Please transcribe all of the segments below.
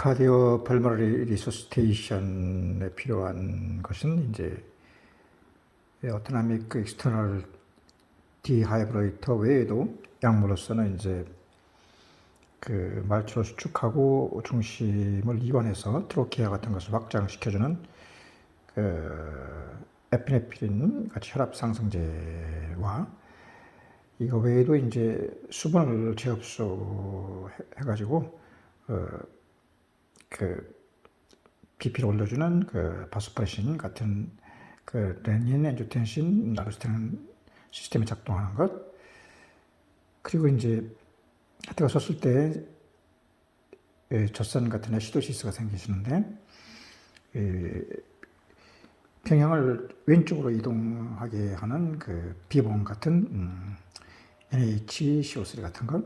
카디오 벌머너리 리소시테이션에 필요한 것은 이제 오토나믹 익스터널 디하이브레이터 외에도 약물로서는 이제 그 말초를 수축하고 중심을 이완해서 트로키아 같은 것을 확장시켜주는 그 에피네프린 같이 혈압 상승제와 이거 외에도 이제 수분을 재흡수해가지고 그 BP를 올려주는 그 바소프레신 같은 그 레닌, 엔조텐신, 나르스테닌 시스템이 작동하는 것. 그리고 이제 하트가 섰을 때 젖산 같은 애시도시스가 생기시는데 평형을 왼쪽으로 이동하게 하는 그 비본 같은 NHCO3 같은 것.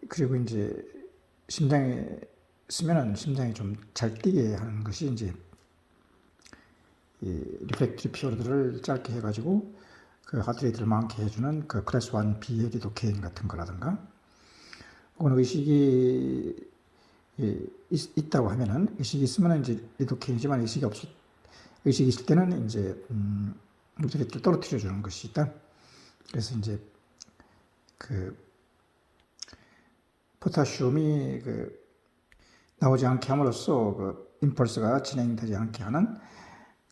그리고 이제 심장에 쓰면은 심장이 좀 잘 뛰게 하는 것이 이제 이 리플렉티브 피어드를 짧게 해가지고 그 하트레이트를 많게 해주는 그 클래스 1B의 리도케인 같은 거라든가, 혹은 의식이 있다고 하면은, 의식이 있으면 이제 리도케인이지만 의식이 있을 때는 이제 하트레이트를 떨어뜨려 주는 것이 있다. 그래서 이제 그 포타슘이 그 나오지 않게 함으로써 그 임펄스가 진행되지 않게 하는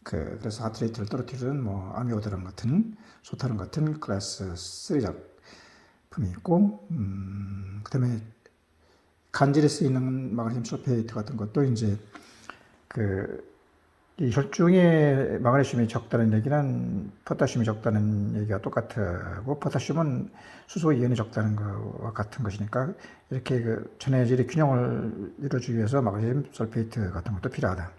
그래서 하트레이트를 떨어뜨리는 뭐 아미오다론 같은 소타론 같은 클래스 3 작품이 있고, 그다음에 간질에 쓰이는 마그네슘 설페이트 같은 것도 이제 이 혈중에 마그네슘이 적다는 얘기는 포타슘이 적다는 얘기가 똑같고, 포타슘은 수소 이온이 적다는 것과 같은 것이니까 이렇게 그 전해질의 균형을 이루어주기 위해서 마그네슘 설페이트 같은 것도 필요하다.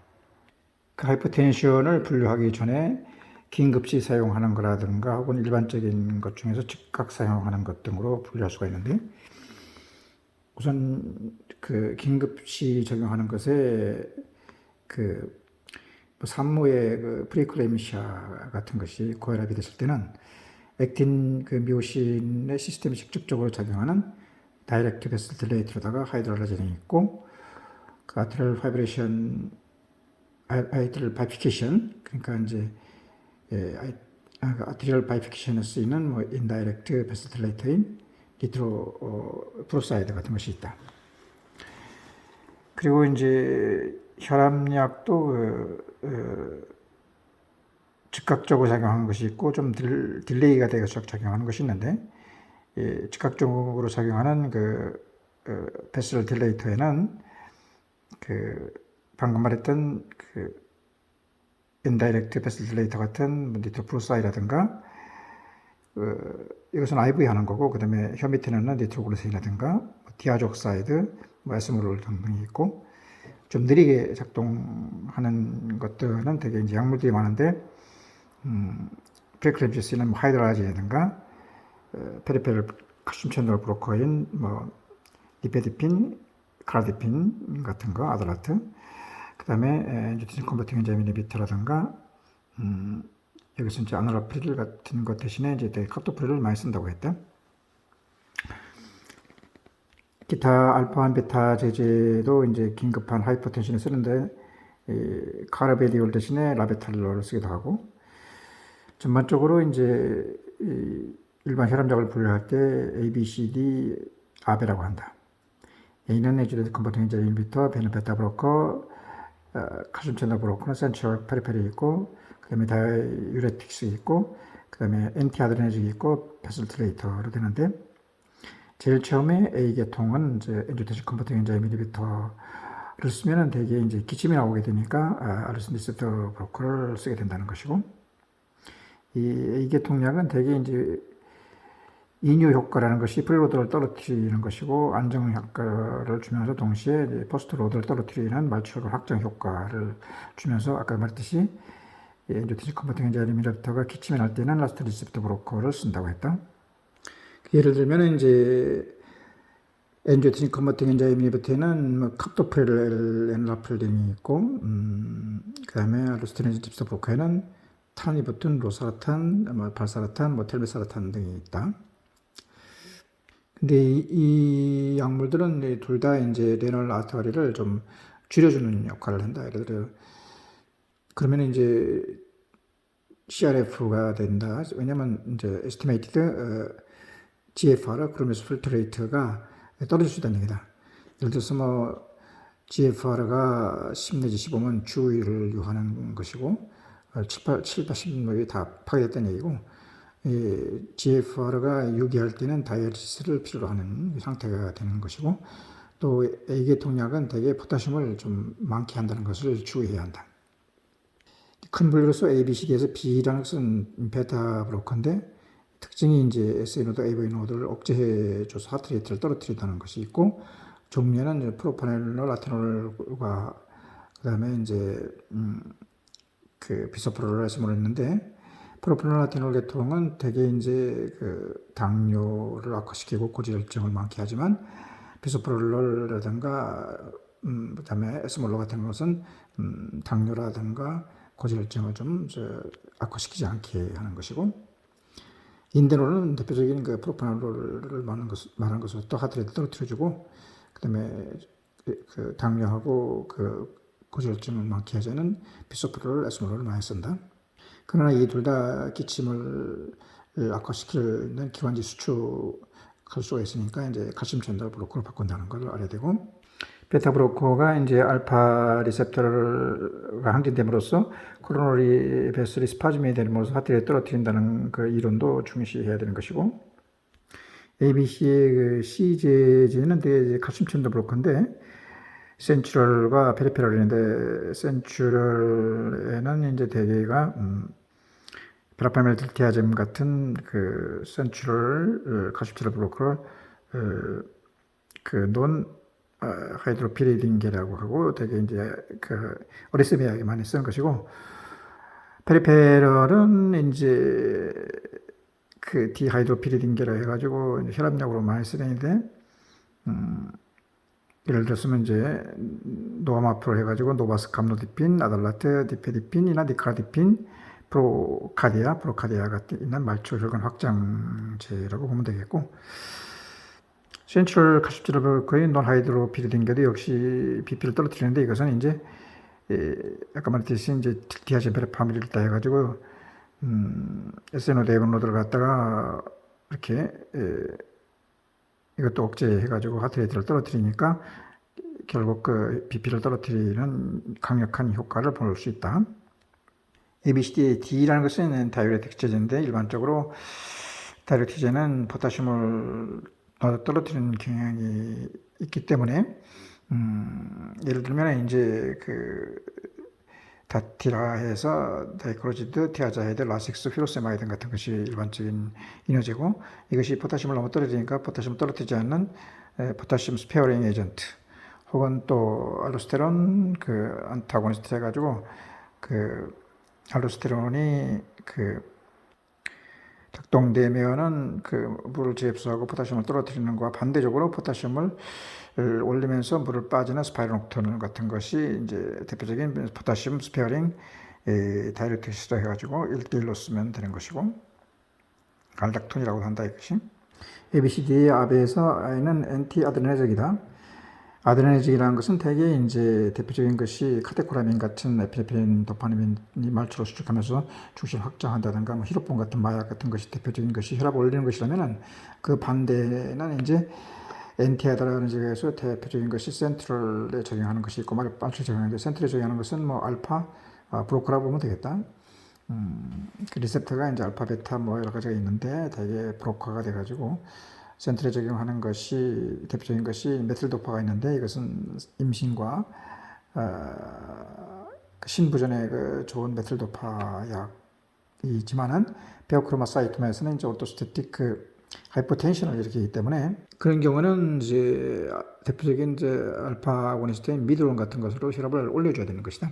그 하이퍼텐션을 분류하기 전에 긴급시 사용하는 거라든가 혹은 일반적인 것 중에서 즉각 사용하는 것 등으로 분류할 수가 있는데, 우선 그 긴급시 적용하는 것에 그 산모의 그 프리클레미시아 같은 것이 고혈압이 됐을 때는 액틴 그 미오신의 시스템이 직접적으로 작용하는 다이렉트 베슬 딜레이트로다가 하이드랄라젠이 있고, 그 아트리얼 파이브레이션 아이트리얼 바이피케이션, 그러니까 이제 아트리얼 바이피케이션에 쓰이는 뭐 인다이렉트 베슬 딜레이터인 니트로 프로사이드 같은 것이 있다. 그리고 이제 혈압약도 즉각적으로 작용하는 것이 있고 좀 딜레이가 되어서 작용하는 것이 있는데, 즉각적으로 작용하는 베슬 딜레이터에는 방금 말했던 인다이렉트 베슬 딜레이터 같은 니트로 프로사이라든가, 이것은 IV 하는 거고, 그 다음에 혀 밑에는 니트로글리세린이라든가 디아족사이드, 에스모롤 등등이 있고, 좀 느리게 작동하는 것들은 되게 이제 약물들이 많은데, 프레클램시에 쓰이는 하이드라지라든가 페리페럴 칼슘 채널 브로커인 니페디핀, 카라디핀 같은 거, 아달라트, 그 다음에 엔지오텐신 컨버팅 엔자임 이니비터라든가, 여기서 이제 아놀라프릴 같은 것 대신에 이제 카토프릴을 많이 쓴다고 했다. 기타 알파1 베타 제제도 이제 긴급한 하이퍼텐션에 쓰는데, 카르베디올 대신에 라베탈롤을 쓰기도 하고, 전반적으로 이제 일반 혈압약을 분류할 때 A, B, C, D, 아베라고 한다. A는 에지레드 컨버팅 엔자임 이니비터, B는 베타 브로커, 칼슘 채널 브로커는 센트럴 페리페리 있고, 그 다음에 다이유레틱스 있고, 그 다음에 엔티아드레너직이 있고, 베슬트레이터로 되는데, 제일 처음에 A 계통은 이제 엔지오텐신 컨버팅 엔자임 이니비터를 쓰면은 되게 이제 기침이 나오게 되니까 아르신 리셉터 브로커를 쓰게 된다는 것이고, 이 A 계통약은 되게 이제 이뇨 효과라는 것이 프리로드를 떨어뜨리는 것이고, 안정 효과를 주면서 동시에 포스트 로드를 떨어뜨리는 말초혈 확장 효과를 주면서, 아까 말했듯이 엔지오텐신 컨버팅 엔자임 이니비터가 기침이 날 때는 라스트 리셉터 브로커를 쓴다고 했다. 예를 들면 이제 엔지오텐신 컨버팅 엔자임 이니비터에는 카토프릴, 엔라플린이 있고, 그 다음에 알로스테린 리셉터 브로커에는 탄이 붙은 로사라탄, 발사라탄, 텔메사라탄 등이 있다. 근데 이 약물들은 둘 다 이제 레널 아터리를 좀 줄여주는 역할을 한다. 예를 들어 그러면 이제 CRF가 된다. 왜냐면 이제 estimated GFR, 그러면서 필터 레이트가 떨어질 수 있다는 얘기다. 예를 들어서 뭐 GFR가 10 내지 15면 주의를 요하는 것이고 7, 80이 다 파괴됐다는 얘기고 GFR가 유기할 때는 다이얼리시스를 필요로 하는 상태가 되는 것이고 또 A계통 약은 대개 포타슘을 좀 많게 한다는 것을 주의해야 한다. 큰 분류로서 A, B, C, D에서 B라는 것은 베타 브로커인데 특징이 이제 SA 노드, AV 노드를 억제해줘서 하트레이트를 떨어뜨린다는 것이 있고 종류는 프로파넬롤, 라테놀과 그다음에 이제 그 비소프로롤 에스몰을 있는데 프로파넬, 라테놀 계통은 대개 이제 그 당뇨를 악화시키고 고지혈증을 많게 하지만 비소프로롤이라든가 그다음에 에스몰로 같은 것은 당뇨라든가 고지혈증을 좀 악화시키지 않게 하는 것이고 인데롤은 대표적인 그 프로파놀을 말하는 것으로 또 하트레이트 떨어뜨려주고 그다음에 그 당뇨하고 그 고지혈증을 많게 하자는 비소프로롤, 에스모롤을 많이 쓴다. 그러나 이 둘 다 기침을 악화시키는 기관지 수축할 수가 있으니까 이제 칼슘 전달 브로커로 바꾼다는 걸 알아야 되고 베타 브로커가 이제 알파 리셉터가 항진됨으로써 코로너리 베슬이 스파즘이 되면서 하트를 떨어뜨린다는 그 이론도 중시해야 되는 것이고 ABC의 그 CJ는 되게 칼슘 전달 브로커인데 센츄럴과 페리페럴인데 센츄럴에는 이제 대개가 베라파멜틸티아즘 같은 그 센츄럴 칼슘 전달 브로커를 그논 하이드로피리딘계라고 하고 되게 이제 그 어리스미아에 많이 쓰는 것이고 페리페럴은 이제 그 디하이드로피리딘계라 해가지고 혈압약으로 많이 쓰는데 예를 들었으면 이제 노아마프로 해가지고 노바스 감로디핀, 아달라트, 디페디핀이나 니카디핀, 프로카디아가 있는 말초 혈관 확장제라고 보면 되겠고 센트럴 칼슘 거의 논하이드로피리딘계도 역시 BP를 떨어뜨리는데 이것은 이제 아까 말했듯이 이제 디아젠 베르파밀을 따 해가지고 SNOD 에버노드를 갖다가 이렇게 이것도 억제해가지고 하트레이트를 떨어뜨리니까 결국 그 BP를 떨어뜨리는 강력한 효과를 볼 수 있다. ABCD D라는 것은 다이우레틱 제제인데 일반적으로 다이우레틱 제제는 포타슘을 떨어뜨리는 경향이 있기 때문에 예를 들면 이제 그 다티라 해서 다이크로지드, 티아자헤드, 라식스, 휘로세마이드 같은 것이 일반적인 이뇨제고 이것이 포타슘을 너무 떨어지니까 포타슘을 떨어뜨리지 않는 포타슘 스페어링 에이전트 혹은 또 알로스테론 그 안타고니스트 해가지고 그 알로스테론이 그 작동되면은 그 물을 재흡수하고 포타슘을 떨어뜨리는 것과 반대적으로 포타슘을 올리면서 물을 빠지는 스파이로녹톤 같은 것이 이제 대표적인 포타슘 스페어링 다이렉트시라 해가지고 1대1로 쓰면 되는 것이고 갈닥톤이라고 한다 이것이 ABCD의 압에서 I는 엔티 아드레너적이다. 아드레너직이라는 것은 대개 이제 대표적인 것이 카테코라민 같은 에피네프린, 도파민이 말초로 수축하면서 중심을 확장한다든가 뭐 히로폰 같은 마약 같은 것이 대표적인 것이 혈압을 올리는 것이라면은 그 반대는 이제 엔티아드레너직에서 대표적인 것이 센트럴에 적용하는 것이 있고 말초에 적용하는데 센트럴에 적용하는 것은 뭐 알파 브로커라고 보면 되겠다. 그 리셉터가 이제 알파, 베타 뭐 여러 가지가 있는데 대개 브로커가 돼가지고 센트럴에 적용하는 것이 대표적인 것이 메틸도파가 있는데 이것은 임신과 신부전에 그 좋은 메틸도파 약이지만은 베오크로마사이토마에서는 이제 오토스태틱 그 하이포텐션을 일으키기 때문에 그런 경우는 이제 대표적인 이제 알파 아고니스트인 미드론 같은 것으로 혈압을 올려줘야 되는 것이다.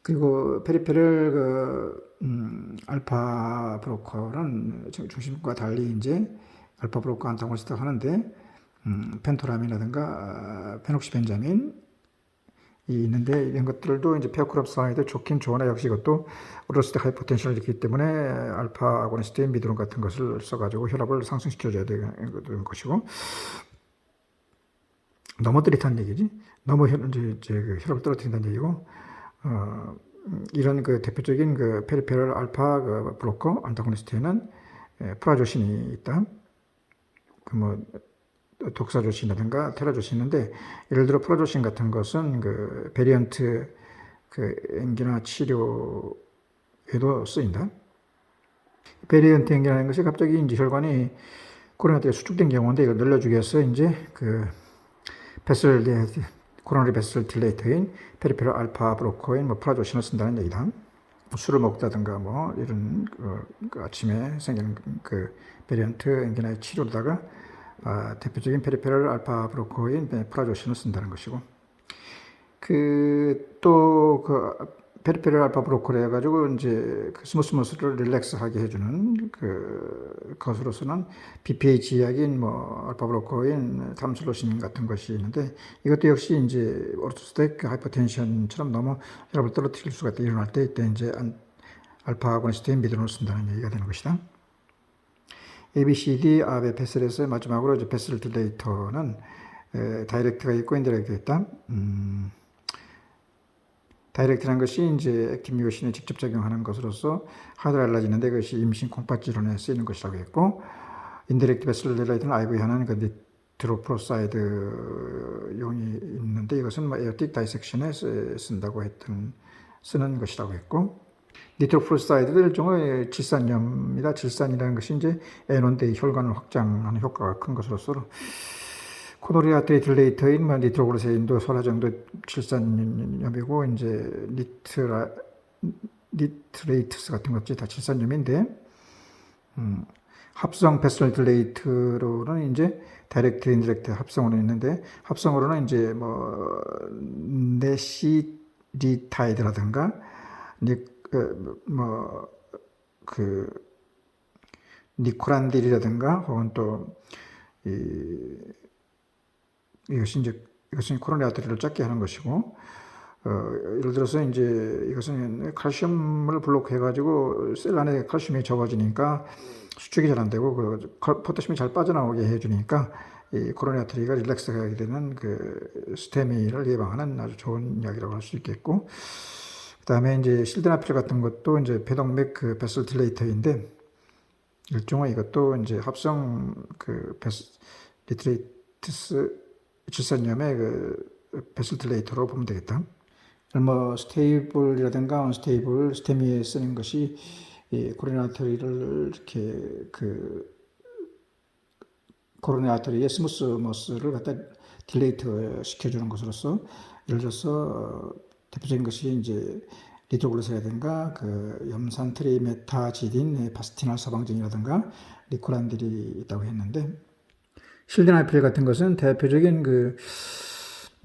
그리고 페리페럴 그 알파 브로커는 중심과 달리 이제 알파 브로커 안타고니스트 하는데 펜토라민이라든가 페녹시벤자민, 있는데 이런 것들도 이제 페어크롭사이드 좋긴 좋으나 역시 이것도 오로스틱 하이포텐션이 있기 때문에 알파 아고니스트인 미드론 같은 것을 써가지고 혈압을 상승시켜줘야 되는 것이고 너무 뜨릿한 얘기지. 너무 이제 그 혈압을 떨어뜨린다는 얘기고 이런 그 대표적인 그 페리페럴 알파 그 블로커 안타고니스트에는 프라조신이 있다. 그 뭐 독사조신이라든가 테라조신인데 예를 들어 프라조신 같은 것은 그 베리언트 그 엔기나 치료에도 쓰인다. 베리언트 엔기나라는 것이 갑자기 이제 혈관이 코로나 때 수축된 경우인데 이걸 늘려주기 위해서 이제 그 베슬 코로나리 베슬 딜레이터인 페리페럴 알파 브로커인 뭐 프라조신을 쓴다는 얘기다. 술을 먹다든가 뭐 이런 그 아침에 생기는 그 베리언트 엔기나의 치료로다가 대표적인 페리페럴 알파 브로커인 프라조신을 쓴다는 것이고 그 또 그 페리페럴 알파 브로커를 해가지고 이제 그 스무스무스를 릴렉스하게 해주는 그 것으로서는 BPA 약인 뭐 알파 브로커인 tamsulosin 같은 것이 있는데 이것도 역시 이제 오르토스틱 하이퍼텐션처럼 너무 혈압을 떨어뜨릴 수가 있다 일어날 때 이때 이제 알파 아고니스트인 미드론을 쓴다는 얘기가 되는 것이다. ABCD 아베 베슬에서 마지막으로 이제 베슬 딜레이터는 다이렉트가 있고 인다이렉트가 있다. 다이렉트라는 것이 이제 액틴 미오신에 직접 작용하는 것으로서 하드를 알라지는데 그것이 임신 콩팥질환에 쓰이는 것이라고 했고 인다이렉트 베슬 딜레이터는 IV하는 그 니트로프로사이드 용이 있는데 이것은 뭐 에어틱 다이섹션에 쓰는 것이라고 했고 니트로프로사이드도 일종의 질산염이다. 질산이라는 것이 이제 에논데이 혈관을 확장하는 효과가 큰 것으로서 코로나리 아테리 딜레이터인 니트로그리세인도 소라 정도 질산염이고 이제 니트레이트스 같은 것이 다 질산염인데 합성 베슬 딜레이트로는 이제 다이렉트 인디렉트 합성으로 있는데 합성으로는 이제 뭐 네시리타이드라든가 니코란딜이라든가 혹은 또 이것은 코로나 아테리를 작게 하는 것이고 예를 들어서 이제 이것은 칼슘을 블록해가지고 셀 안에 칼슘이 적어지니까 수축이 잘 안 되고 그 포타슘이 잘 빠져나오게 해주니까 이 코로나 아테리가 릴렉스하게 되는 그 스테미를 예방하는 아주 좋은 약이라고 할 수 있겠고. 그 다음에 이제 실드나필 같은 것도 이제 폐동맥 그 베슬 딜레이터인데 일종의 이것도 이제 합성 그 니트레이트스 질산염의 그 베슬 딜레이터로 보면 되겠다. 뭐 스테이블이라든가 언스테이블 스테미에 쓰는 것이 이 코로나 아테리를 이렇게 그 코로나 아테리의 스무스머스를 갖다 딜레이트 시켜주는 것으로서 예를 들어서 대표적인 것이 이제 니트로글리세라든가 그 염산 트리메타지딘 파스티നാൽ 서방증이라든가 리코란딜이 있다고 했는데 실드나필 같은 것은 대표적인 그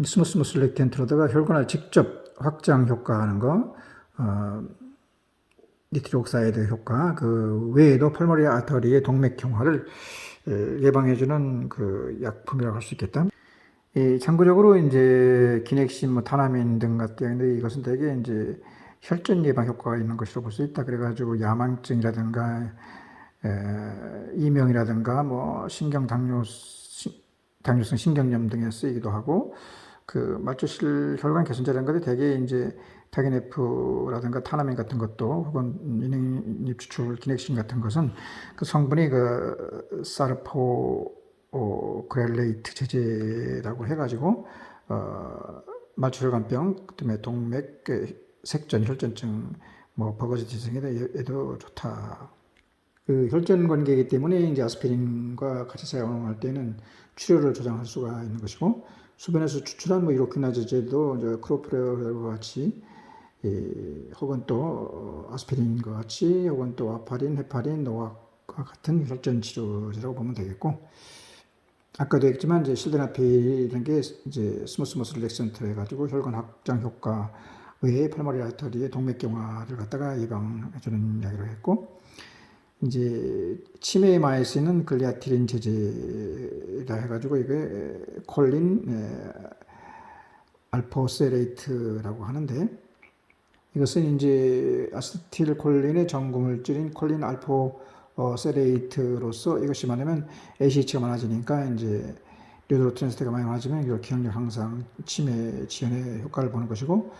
스무스무스 렉텐트로다가 혈관을 직접 확장 효과하는 거 니트로옥사이드 효과 그 외에도 펄모리 아터리의 동맥경화를 예방해주는 그 약품이라고 할 수 있겠다. 참고적으로 이제 기넥신, 뭐 타나민 등 같은 이것은 되게 이제 혈전 예방 효과가 있는 것으로 볼 수 있다. 그래가지고 야망증이라든가 이명이라든가 뭐 당뇨성 신경염 등에 쓰이기도 하고 그 말초실 혈관 개선제라는 것이 되게 이제 타기네프라든가 타나민 같은 것도 혹은 인행잎 추출 기넥신 같은 것은 그 성분이 그 사르포그렐레이트 제제라고 해가지고 말초혈관병, 그다음에 동맥 색전, 혈전증, 뭐 버거지 등에도 좋다. 그 혈전 관계이기 때문에 이제 아스피린과 같이 사용할 때는 출혈을 조장할 수가 있는 것이고 수변에서 추출한 뭐 이로퀴나제제도 이제 크로프레어와 같이 혹은 또 아스피린과 같이 혹은 또 아파린, 헤파린, 노악과 같은 혈전 치료제라고 보면 되겠고 아까도 했지만 이제 실드나필이라는 게 이제 스무스머스 릴렉센터 해가지고 혈관 확장 효과 외에 팔마리 아터리의 동맥경화를 갖다가 예방해주는 약이라고 했고 이제 치매에 많이 쓰이는 글리아티린 제제라 해가지고 이게 콜린 알포세레이트라고 하는데, 이것은 이제 아세틸콜린의 전구물질인 콜린 알포세레이트로서 이것이 많으면 ACH가 많아지니까 이제 뉴로트랜스테가 많이 많아지면 이걸 기억력 향상, 치매 지연에 효과를 보는 것이고,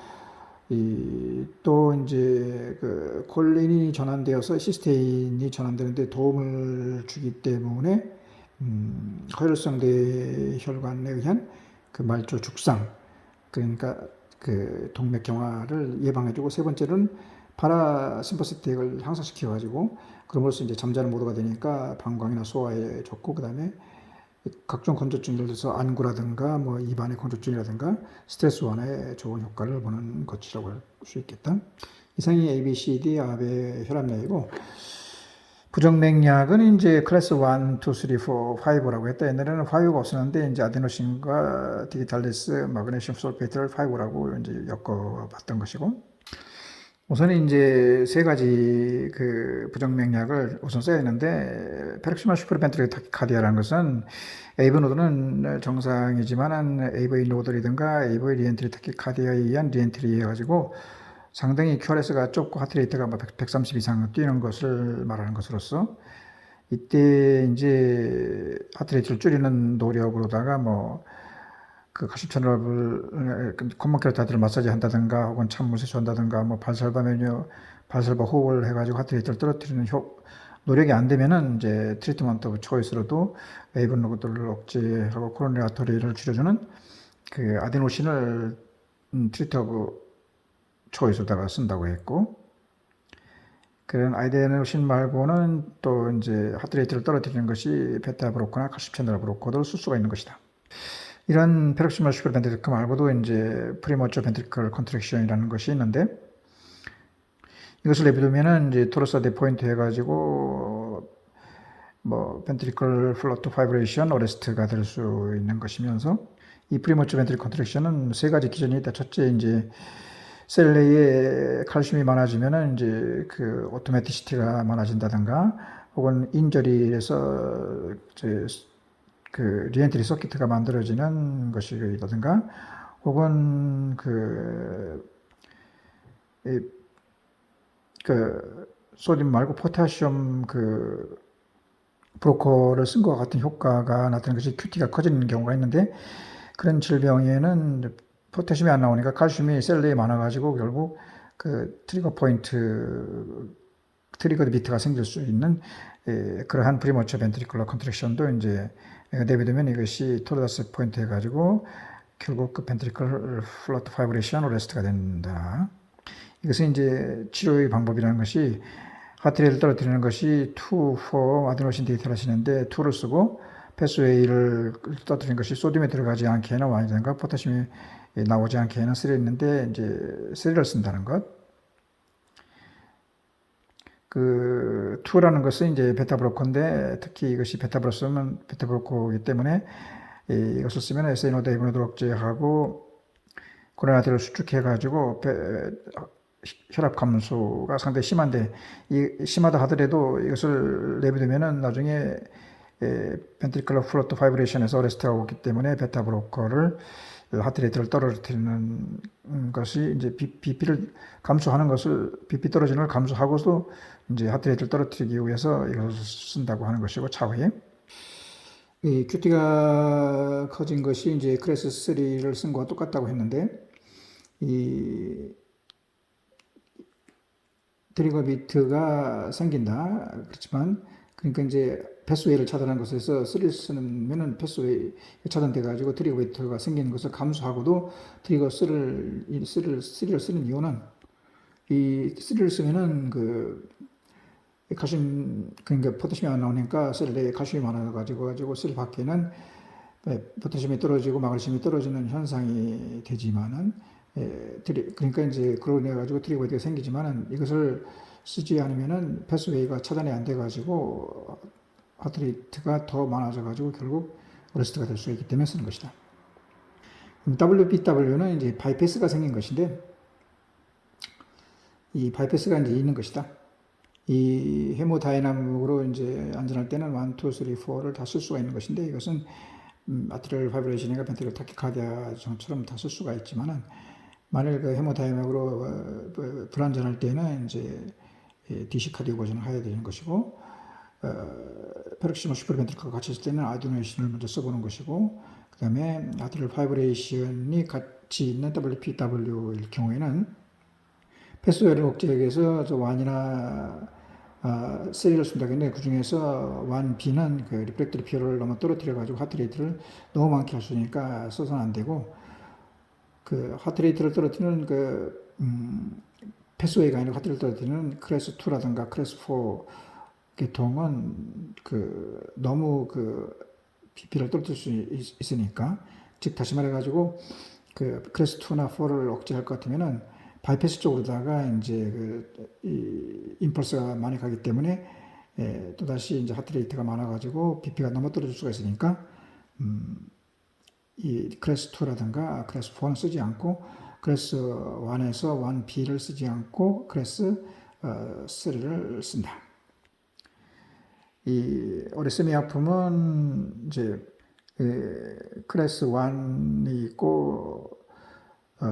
또 이제 그 콜린이 전환되어서 시스테인이 전환되는데 도움을 주기 때문에 허혈성 뇌혈관에 의한 그 말초 죽상, 그러니까 그 동맥경화를 예방해주고, 세 번째는 파라심퍼시틱을 향상시켜가지고 그럼으로써 이제 잠자는 모드가 되니까 방광이나 소화에 좋고, 그 다음에 각종 건조증, 예를 들어서 안구라든가 뭐 입안의 건조증이라든가 스트레스 완화에 좋은 효과를 보는 것이라고 할 수 있겠다. 이상이 ABCD 압의 혈압약이고, 부정맥약은 이제 클래스 1, 2, 3, 4, 5라고 했다. 옛날에는 5가 없었는데 이제 아데노신과 디지탈리스, 마그네슘 솔페이트를 5라고 이제 엮어봤던 것이고, 우선 이제 세 가지 그 부정맥약을 우선 써야 하는데, 페록시멀 슈퍼벤트릭 타키카디아라는 것은 AV 노드는 정상이지만은 AV 노드라든가 AV 리엔트리 타키카디아에 의한 리엔트리 해가지고 상당히 QRS가 좁고 하트레이트가 130 이상 뛰는 것을 말하는 것으로서, 이때 이제 하트레이트를 줄이는 노력으로다가 뭐 그 가십 채널을 콧물 캐로타이드를 마사지 한다든가 혹은 찬물 세수한다든가 뭐 발설바 메뉴, 발설바 호흡을 해가지고 하트레이트를 떨어뜨리는 노력이 안 되면은 이제 트리트먼트 오브 초이스로도 AV 노드를 억제하고 코로너리 아터리를 줄여주는 그 아데노신을 트리트 오브 초이스로다가 쓴다고 했고, 그런 아데노신 말고는 또 이제 하트레이트를 떨어뜨리는 것이 베타 브로커나 칼슘 채널 브로커도 쓸 수가 있는 것이다. 이런 페록시멀 슈퍼벤트리클 말고도 이제 프리모처 벤트리클 컨트랙션이라는 것이 있는데, 이것을 예비두면은 이제 토로사데 포인트 해가지고 뭐 벤트리클 플로트 파이브레이션 어레스트가 될 수 있는 것이면서, 이 프리모처 벤트리클 컨트랙션은 세 가지 기전이 있다. 첫째, 이제 셀 내에 칼슘이 많아지면은 이제 그 오토매티시티가 많아진다든가, 혹은 인저리에서 그 리엔트리 서킷가 만들어지는 것이라든가, 혹은 소듐 말고 포타시움 그 브로커를 쓴 것과 같은 효과가 나타나는 것이 QT가 커지는 경우가 있는데, 그런 질병에는 포타슘이 안 나오니까 칼슘이 셀 내에 많아가지고 결국 그 트리거 포인트, 트리거 비트가 생길 수 있는 그러한 프리모처 벤트리클러 컨트랙션도 이제 내비두면 이것이 토르다스 포인트 해가지고 결국 그 벤트리클 플로트 파이브레이션 어레스트가 된다. 이것은 이제 치료의 방법이라는 것이 하트레이트를 떨어뜨리는 것이 2, 4 아데노신 데이터를 하시는데 2를 쓰고, 패스웨이를 떨어뜨리는 것이 소듐에 들어가지 않게 해는 1이든가 포타슘이 나오지 않게 해는 3를 있는데 이제 3를 쓴다는 것. 그 2라는 것은 이제 베타 브로커인데, 특히 이것이 베타 브로커이기 때문에 이것을 쓰면 SNOD AV노드를 억제하고 코로나들을 수축해가지고 혈압 감소가 상당히 심한데, 심하다 하더라도 이것을 내비두면은 나중에 벤트리클러 플로트 파이브레이션에서 어레스트가 오기 때문에 베타 브로커를 하트레이트를 떨어뜨리는 것이 이제 BP를 감소하는 것을, BP 떨어지는 걸 감소하고도 이제 하트레이트를 떨어뜨리기 위해서 이것을 쓴다고 하는 것이고, 차후에 이 QT가 커진 것이 이제 클래스 3를 쓴 것과 똑같다고 했는데, 이 트리거 비트가 생긴다. 그렇지만 그러니까 이제 패스웨이를 차단한 것에서 3를 쓰면은 패스웨이 차단돼 가지고 트리거 비트가 생기는 것을 감수하고도 트리거 3를 쓰는 이유는, 이 3를 쓰면은 그 칼슘, 그러니까 포타슘이 안 나오니까 셀 내에 칼슘이 많아 가지고 셀 밖에는 포타슘이 떨어지고 마그네슘이 떨어지는 현상이 되지만은, 그러니까 이제 그러고 내 가지고 트리거 비트가 생기지만은, 이것을 쓰지 않으면은 패스웨이가 차단이 안 돼 가지고 하트레이트가 더 많아져 가지고 결국 어레스트가 될 수 있기 때문에 쓰는 것이다. WBW는 이제 바이패스가 생긴 것인데, 이 바이패스가 이제 있는 것이다. 이 헤모다이나믹으로 이제 안전할 때는 1, 2, 3, 4를 다 쓸 수가 있는 것인데, 이것은 아트리얼 파이브레이션이나 벤트리얼 타키카디아처럼 다 쓸 수가 있지만은 만일 그 헤모다이맥으로 불안전할 때는 이제 DC 카디오 버전을 해야 되는 것이고 페럭시모 슈퍼벤트리가 같이 있을 때는 아드노신을 먼저 써보는 것이고 그 다음에 아트리얼 파이브레이션이 같이 있는 WPW일 경우에는 패스웨이를 억제하기 위해서 저 완이나 세리를 쓴다고 했는데 그 중에서 완 B는 그 리프렉터리 피어를 너무 떨어뜨려 가지고 하트레이트를 너무 많게 할 수 있으니까 써서는 안 되고 그 하트레이트를 떨어뜨리는 패스웨이가 아니라 하트레이트를 떨어뜨리는 클래스 2라든가 클래스 4 계통은 그 너무 그 BP를 떨어뜨릴 수 있으니까 즉 다시 말해가지고 그 클래스 2나 4를 억제할 것 같으면은 바이패스 쪽으로다가 이제 이 임펄스가 많이 가기 때문에 또다시 이제 하트레이트가 많아가지고 BP가 너무 떨어질 수가 있으니까 이 클래스 2라든가 클래스 4는 쓰지 않고 클래스 1에서 1B를 쓰지 않고 클래스 3를 쓴다. 이 오레스미 약품은 이제 클래스 1이 있고 2,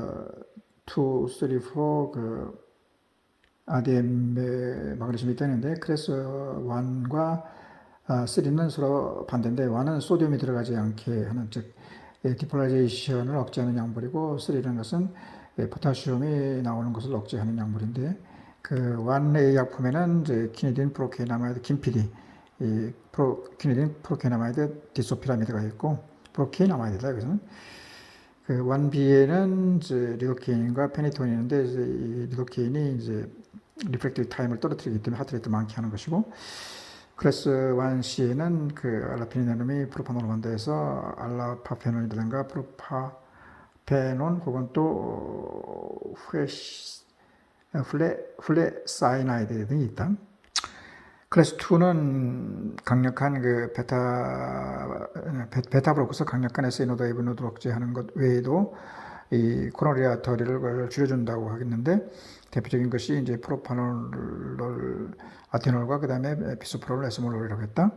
3, 4 그 RDM의 마그네슘이 있다는데 클래스 1과 3는 서로 반대인데 1은 소디움이 들어가지 않게 하는 즉 디폴라이제이션을 억제하는 약물이고 3라는 것은 포타시움이 나오는 것을 억제하는 약물인데 그 1A 약품에는 이제 키니딘, 프로케이나마이드, 김피디, 키니딘, 프로케이나마이드, 디소피라미드가 있고 프로케이나마이드다 여기서는 그 1B에는 이제 리도케인과 페니토닌이 있는데 이제 이 리도케인이 이제 리프렉티브 타임을 떨어뜨리기 때문에 하트레이트 많게 하는 것이고 클래스 1C에는 그 알라피니나름이 프로파놀만드에서 알라파페논이라든가 프로파페논 혹은 또 플레사이나이드 등이 있다. 클래스 2는 강력한 그 베타 브로커서 강력한 SNODAV 노드 억제하는 것 외에도 이 코로나리 아터리를 줄여준다고 하겠는데 대표적인 것이 이제 프로파놀 아테놀과 그 다음에 비소프롤 에스몰롤이라고 했다.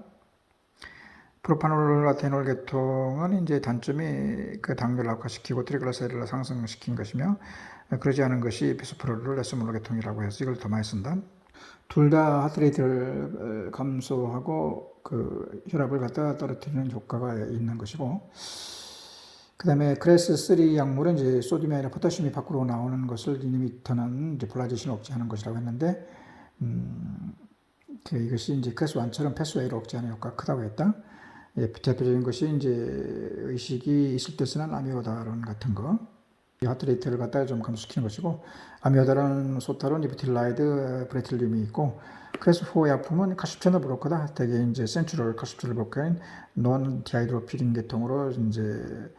프로파놀 아테놀 계통은 이제 단점이 그 당뇨를 악화시키고 트리글라세리드를 상승시킨 것이며 그러지 않은 것이 비소프롤 에스몰롤 계통이라고 해서 이걸 더 많이 쓴다. 둘 다 하트레이트를 감소하고 그 혈압을 갖다 떨어뜨리는 효과가 있는 것이고 그 다음에 클래스 3 약물은 이제 소듐이 아니라 포타슘이 밖으로 나오는 것을 이니비터는 이제 폴라리제이션을 억제하는 것이라고 했는데 이것이 이제 클래스 1처럼 패스웨이를 억제하는 효과가 크다고 했다. 대표적인 것이 이제 의식이 있을 때 쓰는 아미오다론 같은 거. 하트레이트를 갖다가 좀 감소시키는 것이고 아미오다론, 소타론, 니부틸라이드, 브레틸륨이 있고 클래스 4 약품은 카십체너 브로커다. 되게 이제 센츄럴 카십체너 브로커인 논 디하이드로피린 계통으로 이제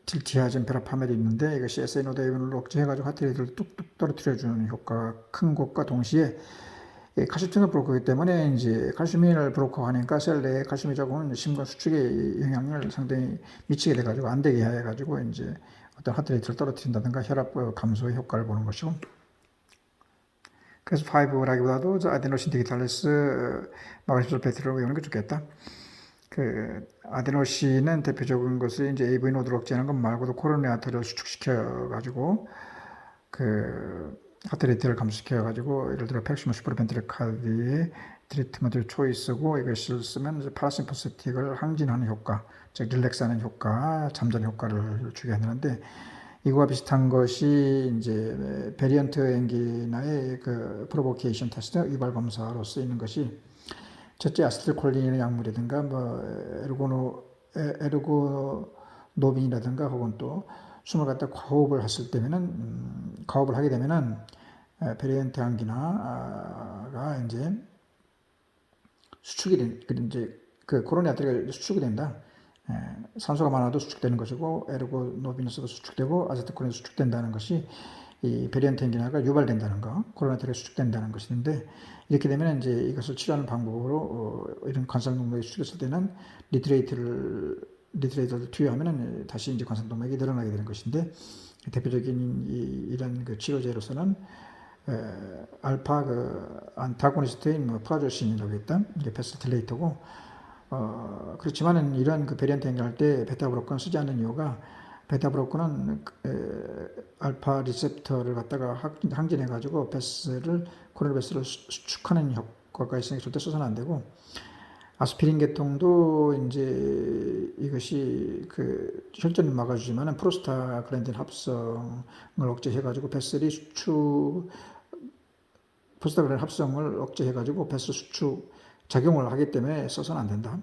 딜티아젠 베라파멜이 있는데 이것이 SNODAV를 억제해가지고 하트레이트를 뚝뚝 떨어뜨려주는 효과가 큰 것과 동시에 칼슘 브로커이기 때문에 이제 칼슘을 브로커하니까 셀 내에 칼슘이 적으면 심근 수축에 영향을 상당히 미치게 돼가지고 안 되게 해가지고 이제 어떤 하트레이트를 떨어뜨린다든가 혈압 감소의 효과를 보는 것이고 그래서 5라기보다도 아데노신 디지탈리스 마그네슘 설페이트를 외우는 게 좋겠다. 그 아데노신은 대표적인 것이 이제 AV 노드를 억제하는 것 말고도 코로나리 아터리를 수축시켜 가지고 그 하트레이트를 감소시켜 가지고 예를 들어 팩시모 슈퍼벤트릭 카드의 트리트먼트 초이스고 이것을 쓰면 이제 파라심퍼세틱을 항진하는 효과, 즉 릴렉스하는 효과, 잠자는 효과를 주게 하는데 이거와 비슷한 것이 이제 베리언트 앵기나의 그 프로보케이션 테스트 유발 검사로 쓰이는 것이 첫째 아세틸콜린의 약물이든가 뭐 에르고노빈이라든가 혹은 또 숨을 갖다 과호흡을 했을 때면은 과호흡을 하게 되면은 베리언트 앵기나가 이제 수축이 이제 그 코로나 아트리가 수축이 된다. 산소가 많아도 수축되는 것이고 에르고노빈에서도 수축되고 아세틸콜린도 수축된다는 것이 이 베리언트 앵기나가 유발된다는 거, 코로나 아트리가 수축된다는 것인데 이렇게 되면 이제 이것을 치료하는 방법으로 이런 관상동맥이 수축했을 때는 리트레이트를 투여하면은 다시 이제 관상동맥이 늘어나게 되는 것인데 대표적인 이런 그 치료제로서는 알파 그 안타고니스트인 프라조신이라고 했던 이게 패스틸레이터고 그렇지만은 이런 그 베리언트 연결할 때 베타브로커는 쓰지 않는 이유가 베타브로커는 알파 리셉터를 갖다가 항진해 가지고 코로나 베스를 수축하는 효과가 있으니까 절대 써서는 안 되고, 아스피린 계통도 이제 이것이 그 혈전을 막아주지만은 프로스타글랜딘 합성을 억제해가지고 프로스타글랜딘 합성을 억제해가지고 베슬 수축 작용을 하기 때문에 써서는 안 된다.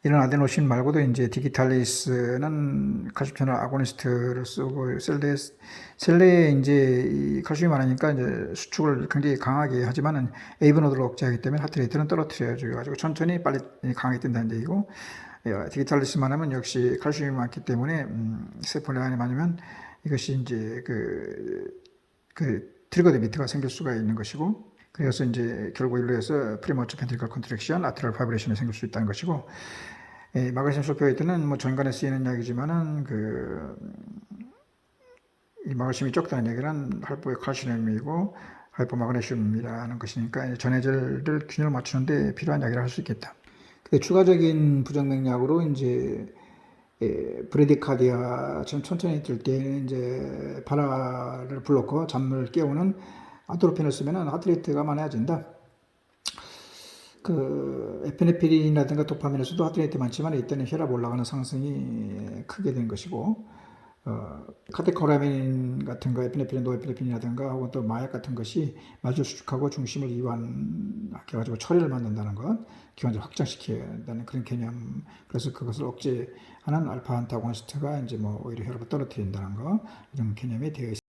이런 아데노신 말고도 이제 디기탈리스는 칼슘 채널 아고니스트를 쓰고, 셀레에 이제 이 칼슘이 많으니까 이제 수축을 굉장히 강하게 하지만은 에이브노드를 억제하기 때문에 하트레이트는 떨어뜨려가지고 천천히 빨리 강하게 뜬다는 얘기고, 디기탈리스만 하면 역시 칼슘이 많기 때문에 세포 내안에 많으면 이것이 이제 그 트리거데미트가 생길 수가 있는 것이고, 그래서 이제 결국 일로 해서 프리머처 펜트리컬 컨트랙션, 아트럴 파이브레이션이 생길 수 있다는 것이고, 마그네슘 설페이트는 뭐 전간에 쓰이는 약이지만은 이 마그네슘이 적다는 얘기는 할포의 칼슘이고 할포 마그네슘이라는 것이니까 전해질을 균형을 맞추는데 필요한 약이라 할 수 있겠다. 근데 추가적인 부정맥약으로 이제 브레디카디아 천천히 뜰 때 이제 바라를 불러고 잠을 깨우는 아토로펜을 쓰면은 하트레이트가 많아진다. 그 에피네프린이라든가 도파민에서도 하트레이트 많지만 이때는 혈압 올라가는 상승이 크게 된 것이고, 카테코라민 같은 거, 에피네프린, 노에피네프린이라든가 혹은 또 마약 같은 것이 말주 수축하고 중심을 이완하게 가지고 처리를 만든다는 것, 기관지를 확장시켜야 한다는 그런 개념. 그래서 그것을 억제하는 알파 안타고니스트가 이제 뭐 오히려 혈압을 떨어뜨린다는 거, 이런 개념이 되어 있습니다.